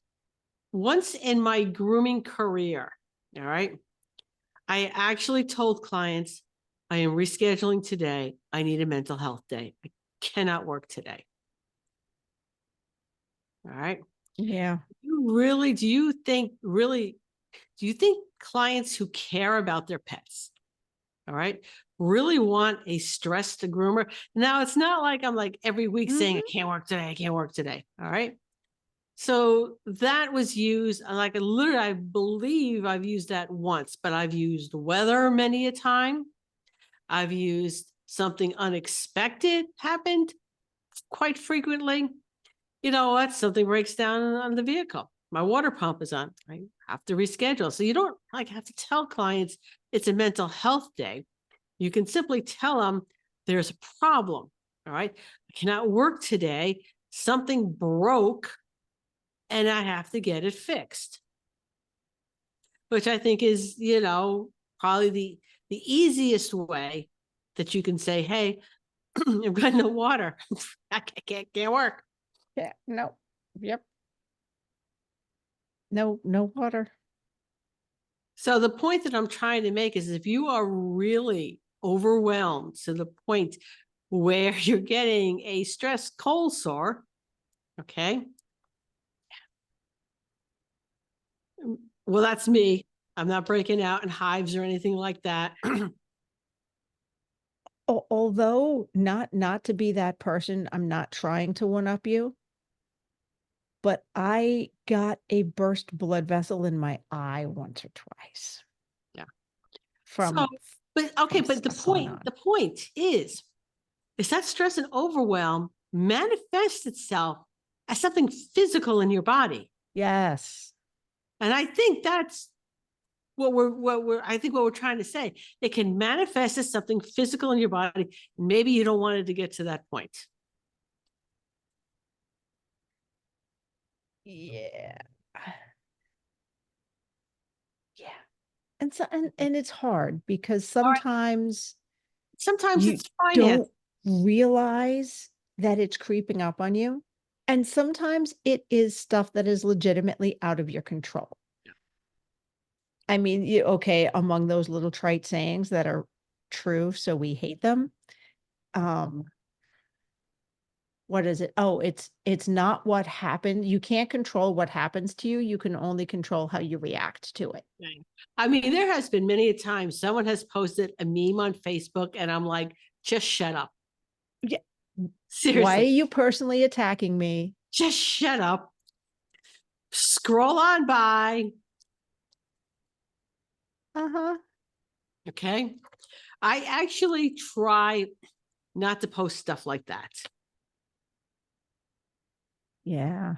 in my grooming career, all right, I actually told clients, I am rescheduling today. I need a mental health day. I cannot work today. All right. Yeah. Do you think clients who care about their pets, all right, really want a stressed groomer? Now, it's not like I'm like every week saying, I can't work today. I can't work today. All right. So that was used, like literally, I believe I've used that once, but I've used weather many a time. I've used something unexpected happened quite frequently. You know what? Something breaks down on the vehicle. My water pump is on. I have to reschedule. So you don't like have to tell clients it's a mental health day. You can simply tell them there's a problem. All right. I cannot work today. Something broke and I have to get it fixed. Which I think is, probably the easiest way that you can say, hey, I've got no water. I can't work. Yeah. No. Yep. No, no water. So the point that I'm trying to make is if you are really overwhelmed to the point where you're getting a stress cold sore, okay? Well, that's me. I'm not breaking out in hives or anything like that. Although not to be that person, I'm not trying to one up you, but I got a burst blood vessel in my eye once or twice. Yeah. From but okay, from but the sun on. point is that stress and overwhelm manifests itself as something physical in your body. Yes. And I think that's what we're trying to say. It can manifest as something physical in your body. Maybe you don't want it to get to that point. Yeah. Yeah. And so and it's hard because sometimes Sometimes you it's finance. don't realize that it's creeping up on you. And sometimes it is stuff that is legitimately out of your control. I mean, okay, among those little trite sayings that are true, so we hate them. What is it? Oh, it's not what happened. You can't control what happens to you. You can only control how you react to it. I mean, there has been many a time someone has posted a meme on Facebook and I'm like, just shut up. Yeah. Seriously. Why are you personally attacking me? Just shut up. Scroll on by. Uh-huh. Okay. I actually try not to post stuff like that. Yeah.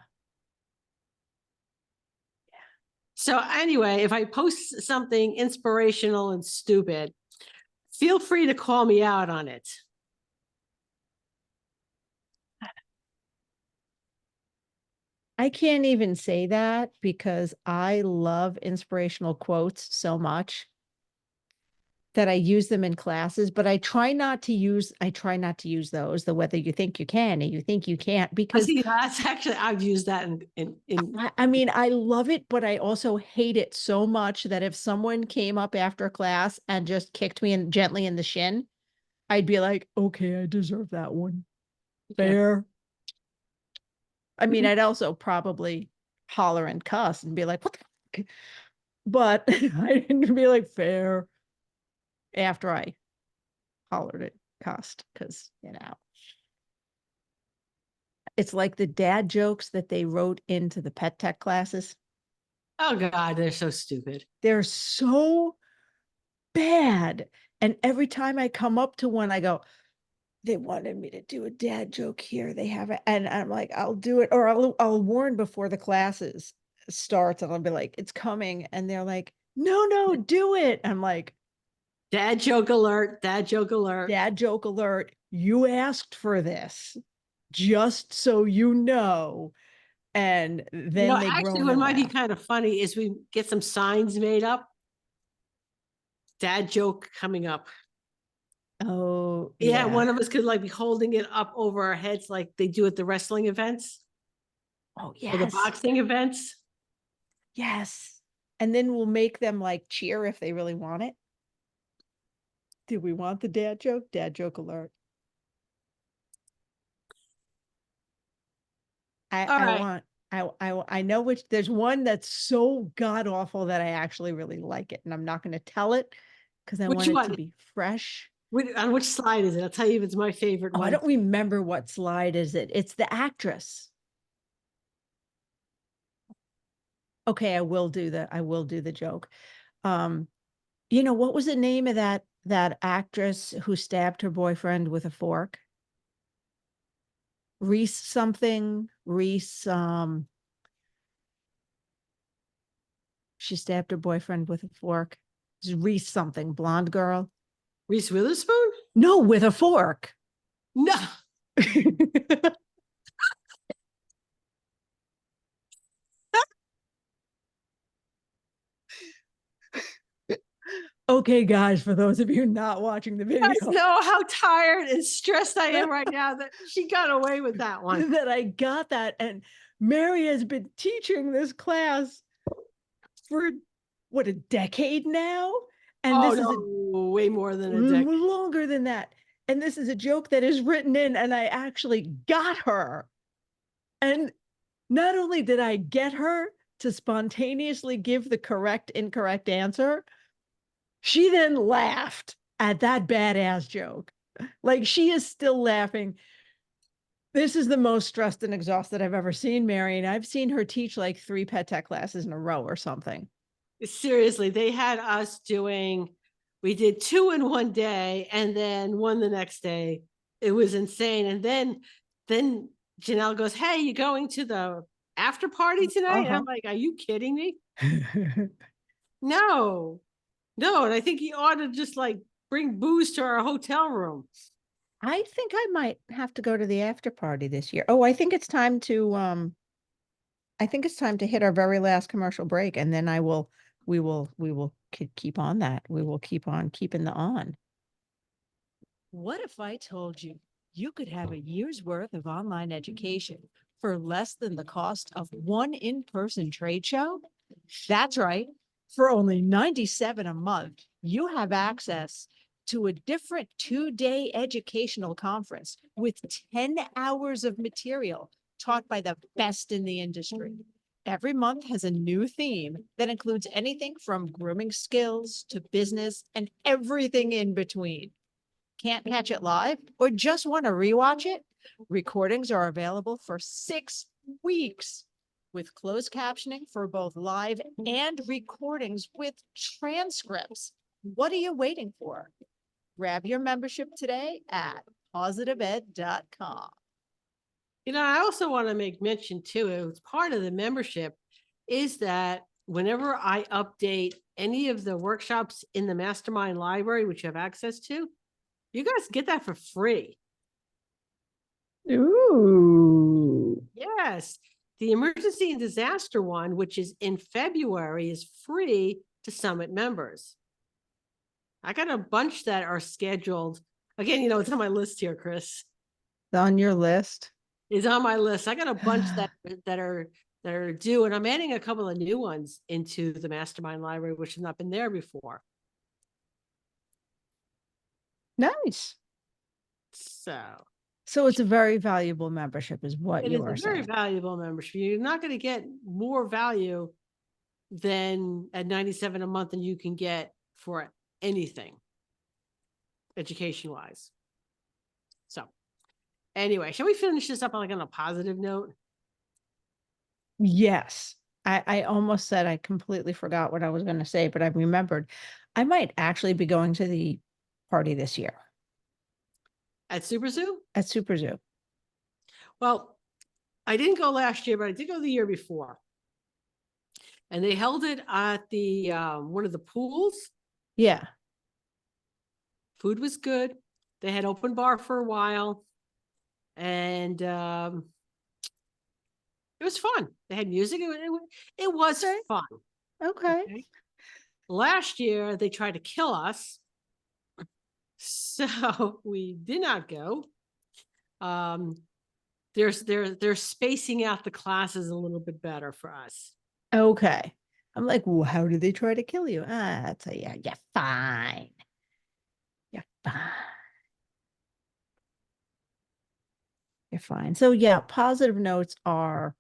So anyway, if I post something inspirational and stupid, feel free to call me out on it. I can't even say that because I love inspirational quotes so much that I use them in classes, but I try not to use those, the whether you think you can and you think you can't, because See, that's actually, I've used that I mean, I love it, but I also hate it so much that if someone came up after class and just kicked me gently in the shin, I'd be like, okay, I deserve that one. Fair. I mean, I'd also probably holler and cuss and be like, what the fuck? But I didn't be like fair after I hollered and cussed, because, it's like the dad jokes that they wrote into the pet tech classes. Oh God, they're so stupid. They're so bad. And every time I come up to one, I go, they wanted me to do a dad joke here. They have it. And I'm like, I'll do it. Or I'll warn before the classes starts, and I'll be like, it's coming. And they're like, no, do it. I'm like, dad joke alert, dad joke alert. Dad joke alert. You asked for this, just so you know. And then they actually, groan what and might be laugh. kind of funny is we get some signs made up. Dad joke coming up. Oh, Yeah, one of us could like be holding it up over our heads like they do at the wrestling events. Oh, Or the yes. boxing events. Yes. And then we'll make them like cheer if they really want it. Do we want the dad joke? Dad joke alert. I know which, there's one that's so god awful that I actually really like it, and I'm not going to tell it because I want it to be fresh. On which slide is it? I'll tell you if it's my favorite one. I don't remember what slide is it. It's the actress. Okay, I will do the joke. What was the name of that actress who stabbed her boyfriend with a fork? Reese something. Reese, she stabbed her boyfriend with a fork. It's Reese something, blonde girl. Reese Witherspoon? No, with a fork. No. Okay, guys, for those of you not watching the video. You guys know how tired and stressed I am right now that she got away with that one. That I got that. And Mary has been teaching this class for what, a decade now? And Oh, this is a no, way more than a decade. longer than that. And this is a joke that is written in, and I actually got her. And not only did I get her to spontaneously give the correct, incorrect answer, she then laughed at that badass joke. Like, she is still laughing. This is the most stressed and exhausted I've ever seen Mary. And I've seen her teach like 3 pet tech classes in a row or something. Seriously, they had us doing, we did 2 in one day and then 1 the next day. It was insane. And then Janelle goes, "Hey, you going to the after party tonight?" And I'm like, "Are you kidding me?" No, no. And I think he ought to just like bring booze to our hotel room. I think I might have to go to the after party this year. Oh, I think it's time to hit our very last commercial break, and then we will keep on that. We will keep on keeping the on. What if I told you you could have a year's worth of online education for less than the cost of one in-person trade show? That's right. For only $97 a month, you have access to a different 2-day educational conference with 10 hours of material taught by the best in the industry. Every month has a new theme that includes anything from grooming skills to business and everything in between. Can't catch it live or just want to rewatch it? Recordings are available for 6 weeks with closed captioning for both live and recordings with transcripts. What are you waiting for? Grab your membership today at positiveed.com. You know, I also want to make mention too, it was part of the membership, is that whenever I update any of the workshops in the mastermind library, which you have access to, you guys get that for free. Ooh. Yes. The emergency and disaster one, which is in February, is free to Summit members. I got a bunch that are scheduled. Again, you know, it's on my list here, Chris. On your list? It's on my list. I got a bunch that are due, and I'm adding a couple of new ones into the mastermind library, which has not been there before. Nice. So it's a very valuable membership is what it you is a are very saying. valuable membership. You're not going to get more value than at $97 a month than you can get for anything education wise. So anyway, shall we finish this up like on a positive note? Yes. I almost said I completely forgot what I was going to say, but I remembered I might actually be going to the party this year At Super Zoo? at Super Zoo. Well, I didn't go last year, but I did go the year before. And they held it at the one of the pools. Yeah. Food was good. They had open bar for a while. And it was fun. They had music. It was Okay. fun. Okay. Last year, they tried to kill us. So we did not go. They're spacing out the classes a little bit better for us. Okay. I'm like, well, how did they try to kill you? Ah, so yeah, you're fine. You're fine. You're fine. So yeah, positive notes are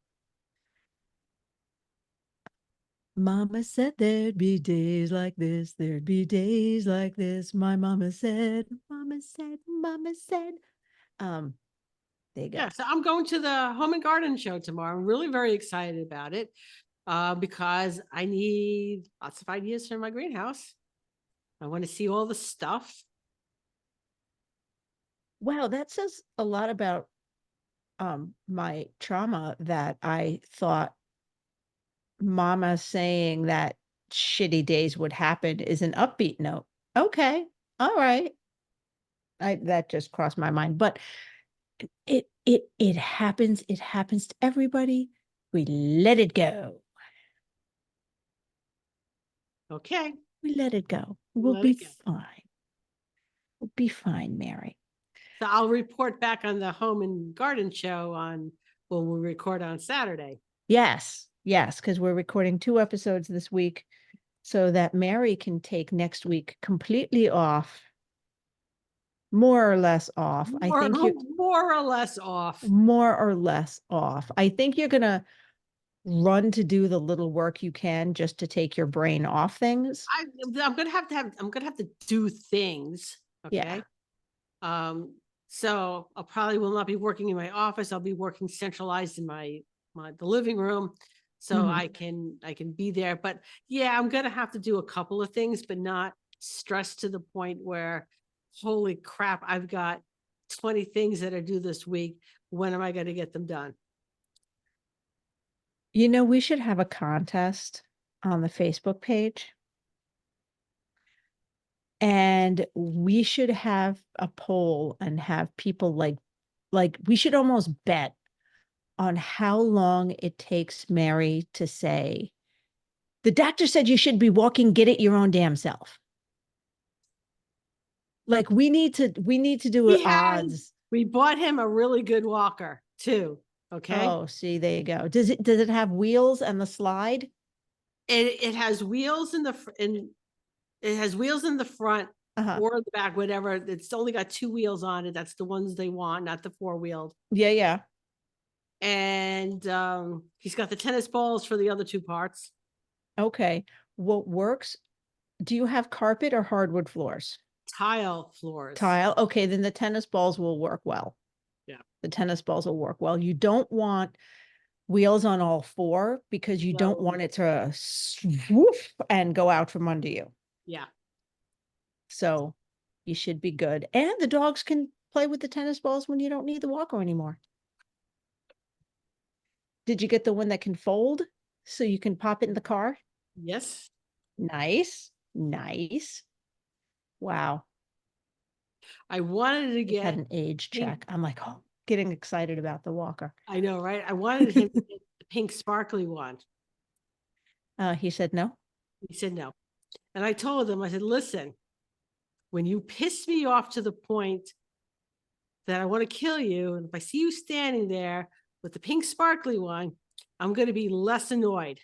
Mama said there'd be days like this. There'd be days like this. My mama said, Mama said, Mama said. There you go. Yeah, so I'm going to the Home and Garden Show tomorrow. I'm really very excited about it because I need lots of ideas for my greenhouse. I want to see all the stuff. Wow, that says a lot about my trauma that I thought Mama saying that shitty days would happen is an upbeat note. Okay. All right. That just crossed my mind. But it happens. It happens to everybody. We let it go. Okay. We let it go. We'll Let be it go. fine. We'll be fine, Mary. So I'll report back on the Home and Garden Show on when we record on Saturday. Yes. Yes, because we're recording 2 episodes this week so that Mary can take next week completely off, more or less off. I More, think you more or less off. more or less off. I think you're gonna run to do the little work you can just to take your brain off things. I'm gonna have to I'm gonna have to do things. Yeah. Okay. So I probably will not be working in my office. I'll be working centralized in the living room. So Mhm. I can be there. But yeah, I'm gonna have to do a couple of things, but not stressed to the point where, holy crap, I've got 20 things that are due this week. When am I gonna get them done? You know, we should have a contest on the Facebook page. And we should have a poll and have people like we should almost bet on how long it takes Mary to say, the doctor said you should be walking, get it your own damn self. Like we need to do He has, odds. we bought him a really good walker too. Okay. Oh, see, there you go. Does it have wheels and the slide? It has wheels in it has wheels in the front Uh-huh. or the back, whatever. It's only got 2 wheels on it. That's the ones they want, not the 4-wheeled. Yeah, yeah. And he's got the tennis balls for the other 2 parts. Okay. What works? Do you have carpet or hardwood floors? Tile floors. Tile. Okay, then the tennis balls will work well. Yeah. The tennis balls will work well. You don't want wheels on all 4 because you don't No. want it to swoop and go out from under you. Yeah. So you should be good. And the dogs can play with the tennis balls when you don't need the walker anymore. Did you get the one that can fold so you can pop it in the car? Yes. Nice. Nice. Wow. I wanted to Just had get an age pink. check. I'm like, oh, getting excited about the walker. I know, right? I wanted him to get the pink sparkly one. He said no. He said no. And I told him, I said, listen, when you piss me off to the point that I want to kill you, and if I see you standing there with the pink sparkly one, I'm going to be less annoyed.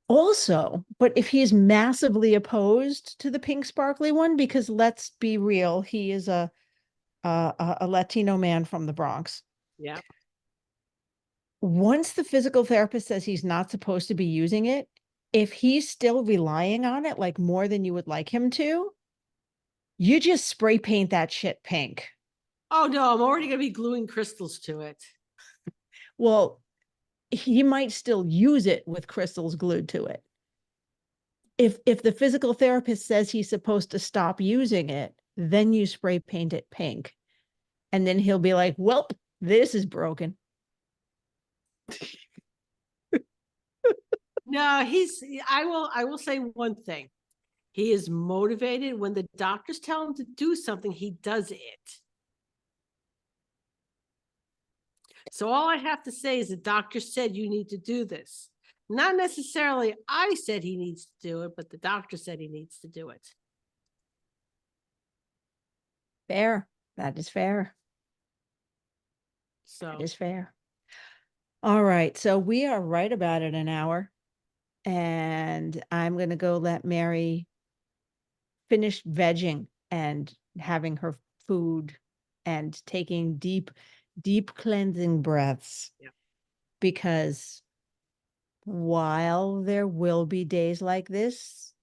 Also, but if he's massively opposed to the pink sparkly one, because let's be real, he is a Latino man from the Bronx. Yeah. Once the physical therapist says he's not supposed to be using it, if he's still relying on it like more than you would like him to, you just spray paint that shit pink. Oh no, I'm already going to be gluing crystals to it. Well, he might still use it with crystals glued to it. If the physical therapist says he's supposed to stop using it, then you spray paint it pink. And then he'll be like, well, this is broken. No, I will say one thing. He is motivated. When the doctors tell him to do something, he does it. So all I have to say is the doctor said you need to do this. Not necessarily I said he needs to do it, but the doctor said he needs to do it. Fair. That is fair. So That is fair. All right. So we are right about at an hour. And I'm going to go let Mary finish vegging and having her food and taking deep cleansing breaths. Yeah. Because while there will be days like this,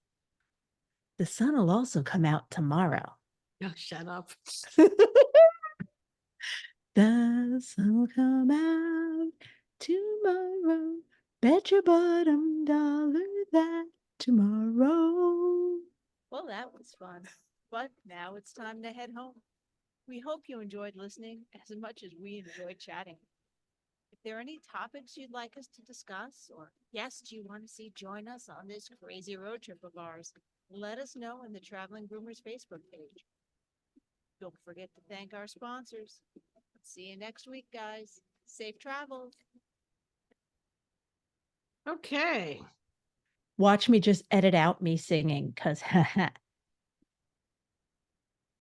the sun will also come out tomorrow. oh, shut up. The sun will come out tomorrow. Bet your bottom dollar that tomorrow. Well, that was fun. But now it's time to head home. We hope you enjoyed listening as much as we enjoyed chatting. If there are any topics you'd like us to discuss or guests you want to see join us on this crazy road trip of ours, let us know in the Traveling Groomers Facebook page. Don't forget to thank our sponsors. See you next week, guys. Safe travels. Okay. Watch me just edit out me singing because